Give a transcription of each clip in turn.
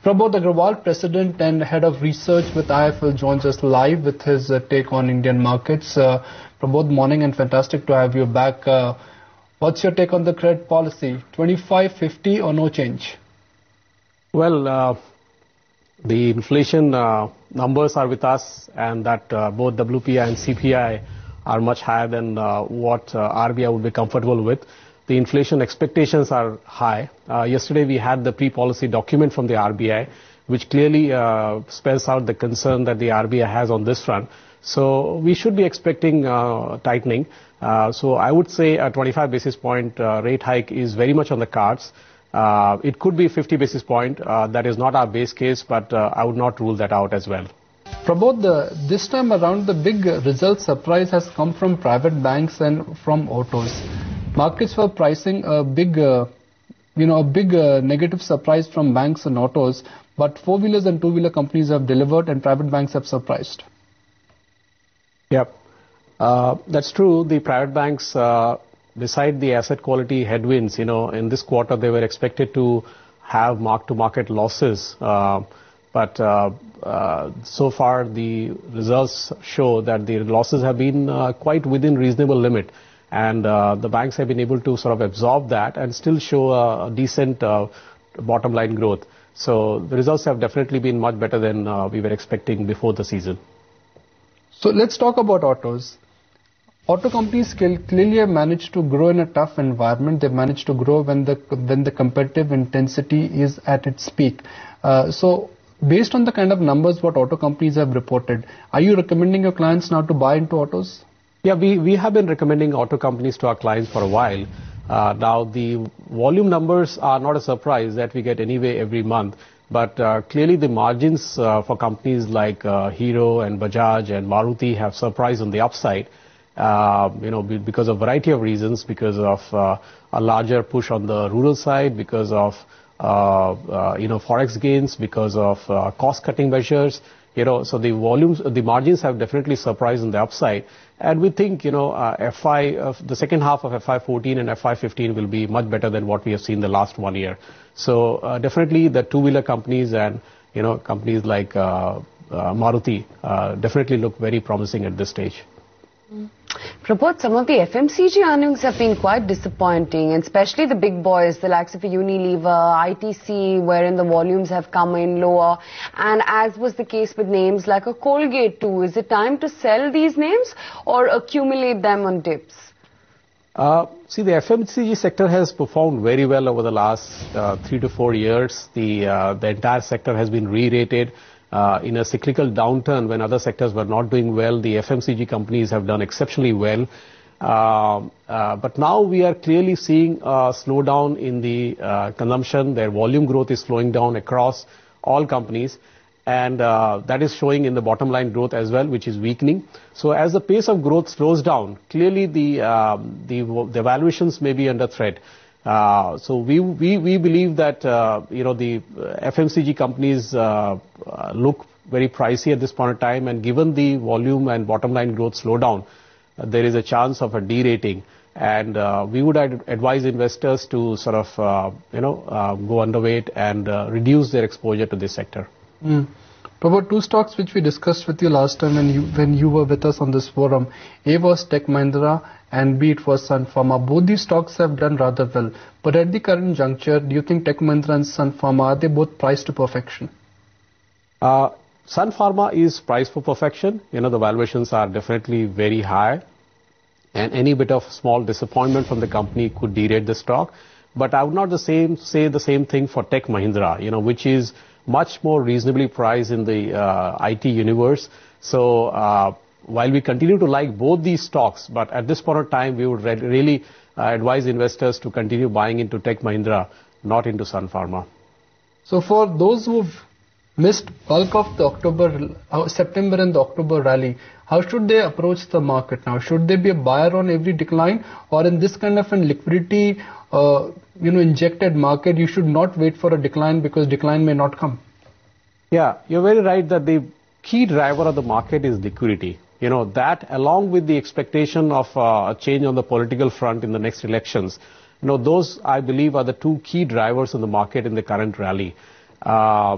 Prabodh Agrawal, President and Head of Research with IIFL, joins us live with his take on Indian markets. Prabodh, morning and fantastic to have you back. What's your take on the credit policy? 25, 50 or no change? Well, the inflation numbers are with us, and that both WPI and CPI are much higher than what RBI would be comfortable with. The inflation expectations are high. Yesterday we had the pre-policy document from the RBI, which clearly spells out the concern that the RBI has on this front. So we should be expecting tightening. So I would say a 25 basis point rate hike is very much on the cards. It could be 50 basis point. That is not our base case, but I would not rule that out as well. Prabodh, this time around the big result surprise has come from private banks and from autos. Markets were pricing a big negative surprise from banks and autos, but four-wheelers and two-wheeler companies have delivered and private banks have surprised. Yep, that's true. The private banks, beside the asset quality headwinds, in this quarter they were expected to have mark-to-market losses, but so far the results show that the losses have been quite within reasonable limit. And the banks have been able to sort of absorb that and still show a decent bottom line growth. So the results have definitely been much better than we were expecting before the season. So let's talk about autos. Auto companies clearly have managed to grow in a tough environment. They've managed to grow when the competitive intensity is at its peak. So based on the kind of numbers what auto companies have reported, are you recommending your clients now to buy into autos? Yeah, we have been recommending auto companies to our clients for a while. Now, the volume numbers are not a surprise that we get anyway every month. But clearly the margins for companies like Hero and Bajaj and Maruti have surprised on the upside, because of a variety of reasons, because of a larger push on the rural side, because of, forex gains, because of cost-cutting measures. So the margins have definitely surprised on the upside. And we think, the second half of FY14 and FY15 will be much better than what we have seen the last 1 year. So definitely the two-wheeler companies and, companies like Maruti definitely look very promising at this stage. Prabodh, some of the FMCG earnings have been quite disappointing, and especially the big boys, the likes of Unilever, ITC, wherein the volumes have come in lower. And as was the case with names like a Colgate too, is it time to sell these names or accumulate them on dips? See, the FMCG sector has performed very well over the last 3 to 4 years. The entire sector has been re-rated. In a cyclical downturn when other sectors were not doing well, the FMCG companies have done exceptionally well. But now we are clearly seeing a slowdown in the consumption. Their volume growth is slowing down across all companies. And that is showing in the bottom line growth as well, which is weakening. So as the pace of growth slows down, clearly the valuations may be under threat. So we believe that the FMCG companies look very pricey at this point in time, and given the volume and bottom line growth slowdown, there is a chance of a derating, and we would advise investors to sort of go underweight and reduce their exposure to this sector. About two stocks which we discussed with you last time when you were with us on this forum, A was Tech Mahindra and B it was Sun Pharma. Both these stocks have done rather well. But at the current juncture, do you think Tech Mahindra and Sun Pharma, are they both priced to perfection? Sun Pharma is priced for perfection. The valuations are definitely very high, and any bit of small disappointment from the company could derate the stock. But I would not say the same thing for Tech Mahindra, which is much more reasonably priced in the IT universe. So while we continue to like both these stocks, but at this point of time, we would really advise investors to continue buying into Tech Mahindra, not into Sun Pharma. So for those who've missed bulk of the September and the October rally, how should they approach the market now? Should they be a buyer on every decline, or in this kind of a liquidity injected market, you should not wait for a decline because decline may not come? Yeah, you're very right that the key driver of the market is liquidity. That along with the expectation of a change on the political front in the next elections, those I believe are the two key drivers in the market in the current rally. I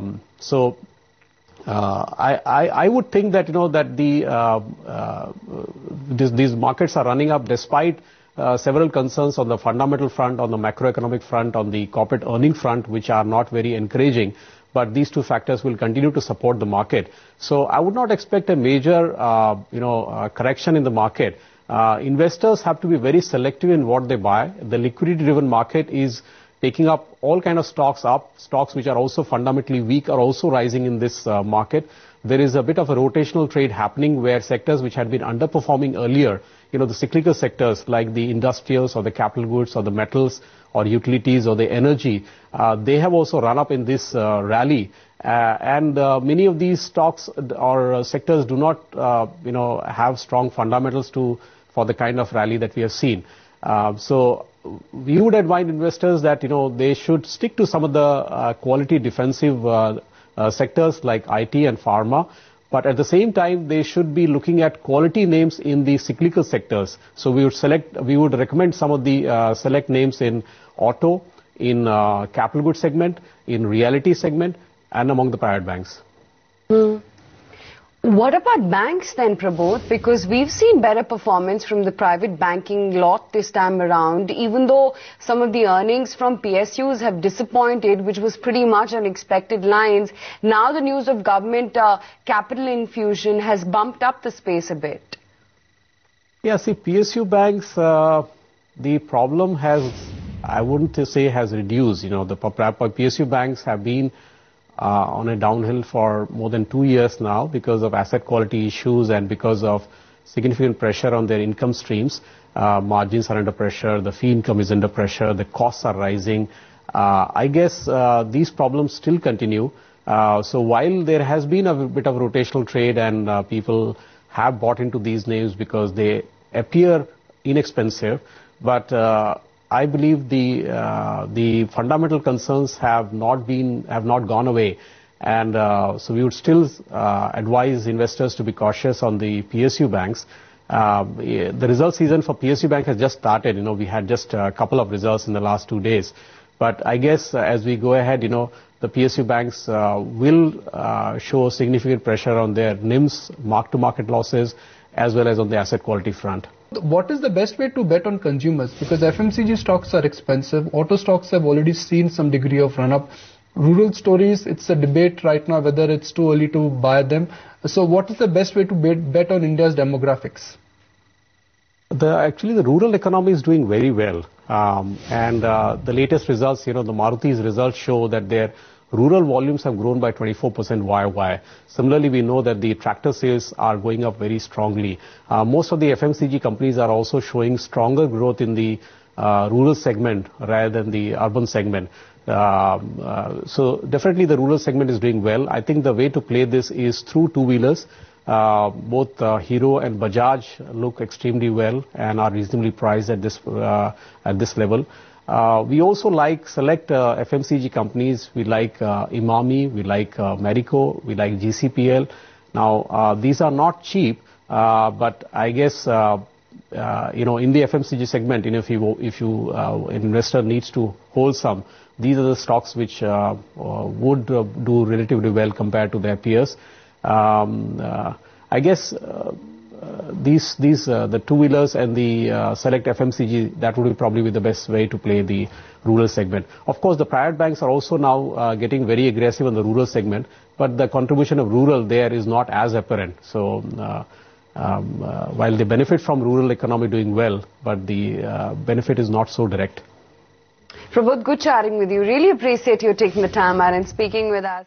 would think that that these markets are running up despite several concerns on the fundamental front, on the macroeconomic front, on the corporate earning front, which are not very encouraging. But these two factors will continue to support the market. So I would not expect a major correction in the market. Investors have to be very selective in what they buy. The liquidity-driven market is taking up all kind of stocks up. Stocks which are also fundamentally weak are also rising in this market. There is a bit of a rotational trade happening where sectors which had been underperforming earlier, the cyclical sectors like the industrials or the capital goods or the metals or utilities or the energy, they have also run up in this rally. And many of these stocks or sectors do not, have strong fundamentals for the kind of rally that we have seen. So we would advise investors that, they should stick to some of the quality defensive sectors like IT and pharma. But at the same time, they should be looking at quality names in the cyclical sectors. So we would recommend some of the select names in auto, in capital goods segment, in realty segment, and among the private banks. What about banks then, Prabodh? Because we've seen better performance from the private banking lot this time around, even though some of the earnings from PSUs have disappointed, which was pretty much on expected lines. Now the news of government capital infusion has bumped up the space a bit. Yeah, see, PSU banks, the problem I wouldn't say has reduced. The PSU banks have been on a downhill for more than 2 years now because of asset quality issues and because of significant pressure on their income streams. Margins are under pressure, the fee income is under pressure, the costs are rising. I guess these problems still continue. So while there has been a bit of rotational trade and people have bought into these names because they appear inexpensive, but I believe the fundamental concerns have not gone away, and so we would still advise investors to be cautious on the PSU banks. The result season for PSU bank has just started. We had just a couple of results in the last 2 days, but I guess as we go ahead, the PSU banks will show significant pressure on their NIMs, mark-to-market losses, as well as on the asset quality front. What is the best way to bet on consumers? Because FMCG stocks are expensive. Auto stocks have already seen some degree of run-up. Rural stories, it's a debate right now whether it's too early to buy them. So what is the best way to bet on India's demographics? Actually, the rural economy is doing very well. And the latest results, the Maruti's results show that their rural volumes have grown by 24% YOY. Similarly, we know that the tractor sales are going up very strongly. Most of the FMCG companies are also showing stronger growth in the rural segment rather than the urban segment. So definitely the rural segment is doing well. I think the way to play this is through two-wheelers. Both Hero and Bajaj look extremely well and are reasonably priced at this level. We also like select FMCG companies. We like Imami, we like Marico, we like GCPL. Now, these are not cheap, but I guess, in the FMCG segment, if an investor needs to hold some, these are the stocks which would do relatively well compared to their peers. I guess the two-wheelers and the select FMCG, that would probably be the best way to play the rural segment. Of course, the private banks are also now getting very aggressive on the rural segment, but the contribution of rural there is not as apparent. So while they benefit from rural economy doing well, but the benefit is not so direct. Prabodh, good chatting with you. Really appreciate you taking the time out and speaking with us.